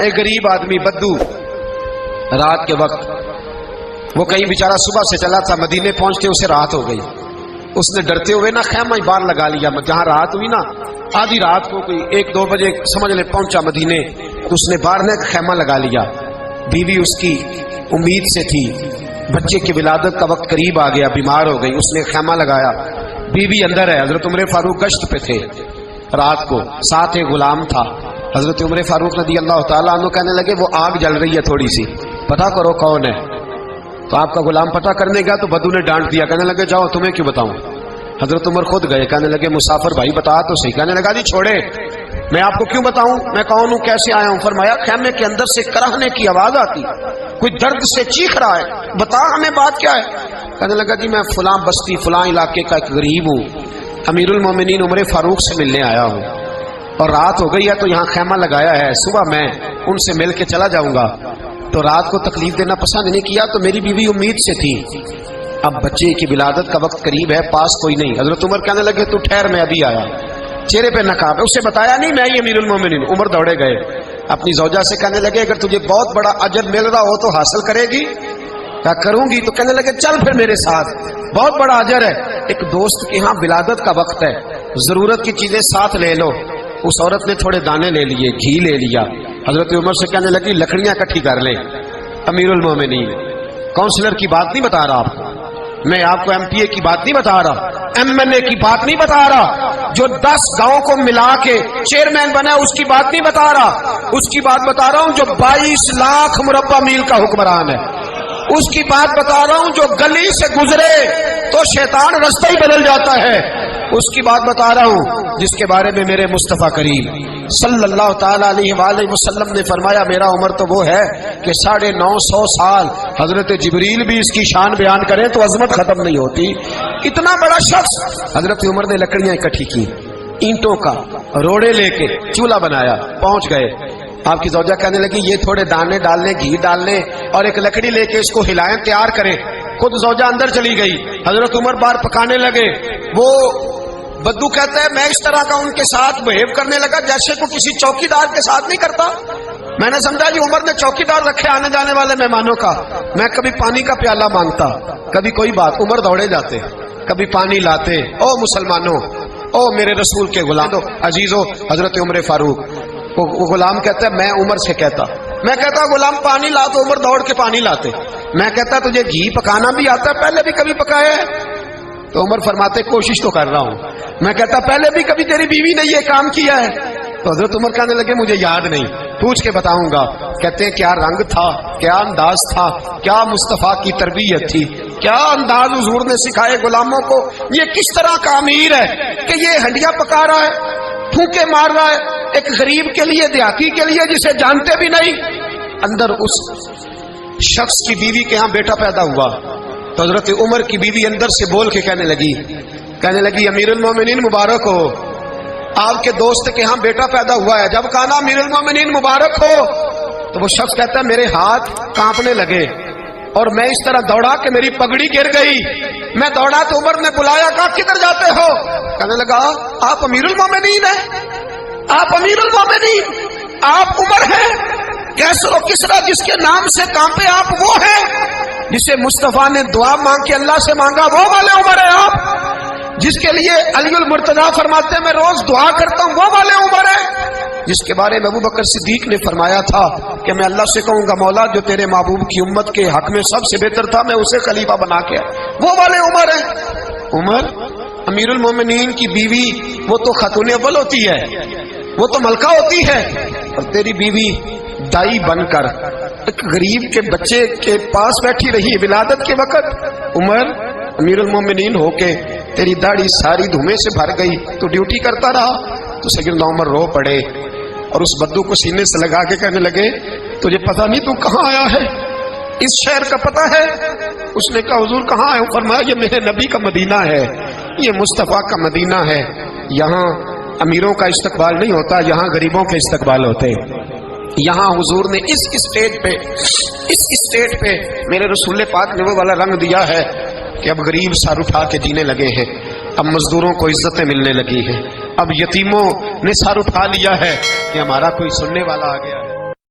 ایک غریب آدمی بدو رات کے وقت وہ کہیں بیچارہ صبح سے چلا تھا، مدینے پہنچتے اسے رات ہو گئی. اس نے ڈرتے ہوئے نا خیمہ ہی باہر لگا لیا. جہاں رات ہوئی نا آدھی رات کو کوئی 1-2 بجے سمجھ لے پہنچا مدینے، تو اس نے باہر نے خیمہ لگا لیا. بیوی اس کی امید سے تھی، بچے کی ولادت کا وقت قریب آ گیا، بیمار ہو گئی، اس نے خیمہ لگایا. بیوی اندر ہے. حضرت عمر فاروق گشت پہ تھے رات کو، ساتھ ایک غلام تھا. حضرت عمر فاروق رضی اللہ تعالیٰ عنہ کہنے لگے وہ آگ جل رہی ہے تھوڑی سی، پتہ کرو کون ہے. تو آپ کا غلام پتہ کرنے گیا تو بدو نے ڈانٹ دیا، کہنے لگے جاؤ تمہیں کیوں بتاؤں. حضرت عمر خود گئے، کہنے لگے مسافر بھائی بتا تو صحیح. کہنے لگا جی چھوڑے، میں آپ کو کیوں بتاؤں، میں کون ہوں، کیسے آیا ہوں. فرمایا خیمے کے اندر سے کراہنے کی آواز آتی، کوئی درد سے چیخ رہا ہے، بتا ہمیں بات کیا ہے. کہنے لگا جی میں فلاں بستی فلاں علاقے کا ایک غریب ہوں، امیر المومنین عمر فاروق سے ملنے آیا ہوں، اور رات ہو گئی ہے تو یہاں خیمہ لگایا ہے، صبح میں ان سے مل کے چلا جاؤں گا. تو رات کو تکلیف دینا پسند نہیں کیا، تو میری بیوی امید سے تھی، اب بچے کی ولادت کا وقت قریب ہے، پاس کوئی نہیں. حضرت عمر کہنے لگے تو ٹھہر میں ابھی آیا. چہرے پہ نقاب ہے، اسے بتایا نہیں میں ہی امیر المومنین. عمر دوڑے گئے اپنی زوجہ سے، کہنے لگے اگر تجھے بہت بڑا اجر مل رہا ہو تو حاصل کرے گی. کیا کروں گی. تو کہنے لگے چل پھر میرے ساتھ، بہت بڑا اجر ہے. ایک دوست کے ہاں ولادت کا وقت ہے، ضرورت کی چیزیں ساتھ لے لو. اس عورت نے تھوڑے دانے لے لیے، گھی لے لیا. حضرت عمر سے کہنے لگی لکڑیاں اکٹھی کر لیں. امیر المومنین کونسلر کی بات نہیں بتا رہا آپ کو، میں آپ کو ایم پی اے کی بات نہیں بتا رہا، ایم این اے کی بات نہیں بتا رہا، جو 10 گاؤں کو ملا کے چیئرمین بنا اس کی بات نہیں بتا رہا. اس کی بات بتا رہا ہوں جو 22 لاکھ مربع میل کا حکمران ہے. اس کی بات بتا رہا ہوں جو گلی سے گزرے تو شیطان رستہ ہی بدل جاتا ہے. اس کی بات بتا رہا ہوں جس کے بارے میں میرے مصطفیٰ کریم صلی اللہ تعالی علیہ وآلہ وسلم نے فرمایا میرا عمر تو وہ ہے کہ 950 سال حضرت جبریل بھی اس کی شان بیان کریں تو عظمت ختم نہیں ہوتی. اتنا بڑا شخص. حضرت عمر نے لکڑیاں اکٹھی کی، اینٹوں کا روڑے لے کے چولہا بنایا، پہنچ گئے. آپ کی زوجہ کہنے لگی یہ تھوڑے دانے ڈالنے، گھی ڈالنے اور ایک لکڑی لے کے اس کو ہلائیں، تیار کریں. خود زوجہ اندر چلی گئی. حضرت عمر بار پکانے لگے. وہ بدو کہتا ہے میں اس طرح کا ان کے ساتھ بہیو کرنے لگا جیسے کو کسی چوکی دار کے ساتھ نہیں کرتا. میں نے سمجھا جی عمر نے چوکی دار رکھے آنے جانے والے مہمانوں کا. میں کبھی پانی کا پیالہ مانگتا، کبھی کوئی بات، عمر دوڑے جاتے، کبھی پانی لاتے. او مسلمانوں، او میرے رسول کے غلاموں عزیزو، حضرت عمر فاروق. وہ غلام کہتا ہے میں عمر سے کہتا، میں کہتا غلام پانی لا تو عمر دوڑ کے پانی لاتے. میں کہتا تجھے گھی پکانا بھی آتا ہے، پہلے بھی کبھی پکایا ہے؟ تو عمر فرماتے کوشش تو کر رہا ہوں. میں کہتا پہلے بھی کبھی تیری بیوی نے یہ کام کیا ہے؟ تو حضرت عمر کہنے لگے مجھے یاد نہیں، پوچھ کے بتاؤں گا. کہتے ہیں کیا رنگ تھا، کیا انداز تھا، کیا مصطفیٰ کی تربیت تھی، کیا انداز حضور نے سکھائے غلاموں کو. یہ کس طرح کا امیر ہے کہ یہ ہنڈیاں پکا رہا ہے، پھونکے مار رہا ہے ایک غریب کے لیے، دیہاتی کے لیے جسے جانتے بھی نہیں. اندر اس شخص کی بیوی کے ہاں بیٹا پیدا ہوا تو حضرت عمر کی بیوی اندر سے بول کے کہنے لگی امیر المومنین مبارک ہو، آپ کے دوست کے ہاں بیٹا پیدا ہوا ہے. جب کہا نا امیر المومنین مبارک ہو تو وہ شخص کہتا ہے میرے ہاتھ کانپنے لگے اور میں اس طرح دوڑا کہ میری پگڑی گر گئی. میں دوڑا تو عمر نے بلایا، کہا کدھر جاتے ہو؟ کہنے لگا آپ امیر المومنین ہیں، آپ امیر المومنین، آپ عمر ہیں. کیسر و کسرا جس کے نام سے کانپے آپ وہ ہیں جسے مصطفیٰ نے دعا مانگ کے اللہ سے مانگا وہ والے عمر ہیں آپ. جس کے لیے علی المرتضیٰ فرماتے ہیں میں روز دعا کرتا ہوں وہ والے عمر ہیں. جس کے بارے میں ابو بکر صدیق نے فرمایا تھا کہ میں اللہ سے کہوں گا مولا جو تیرے محبوب کی امت کے حق میں سب سے بہتر تھا میں اسے خلیفہ بنا کے وہ والے عمر ہیں. عمر امیر المومنین کی بیوی وہ تو خاتون اول ہوتی ہے، وہ تو ملکہ ہوتی ہے، اور تیری بیوی دائی بن کر ایک غریب کے بچے کے پاس بیٹھی رہی ولادت کے وقت. عمر امیر المومنین ہو کے تیری داڑھی ساری دھومے سے بھر گئی تو ڈیوٹی کرتا رہا. تو سیدنا عمر رو پڑے اور اس بدو کو سینے سے لگا کے کہنے لگے تجھے پتہ نہیں تو کہاں آیا ہے، اس شہر کا پتہ ہے؟ اس نے کہا حضور کہاں ہے؟ فرمایا یہ میرے نبی کا مدینہ ہے، یہ مصطفیٰ کا مدینہ ہے. یہاں امیروں کا استقبال نہیں ہوتا، یہاں غریبوں کے استقبال ہوتے. یہاں حضور نے اس اسٹیٹ پہ میرے رسول پاک نے وہ والا رنگ دیا ہے کہ اب غریب سر اٹھا کے جینے لگے ہیں، اب مزدوروں کو عزتیں ملنے لگی ہیں، اب یتیموں نے سر اٹھا لیا ہے کہ ہمارا کوئی سننے والا آ گیا ہے.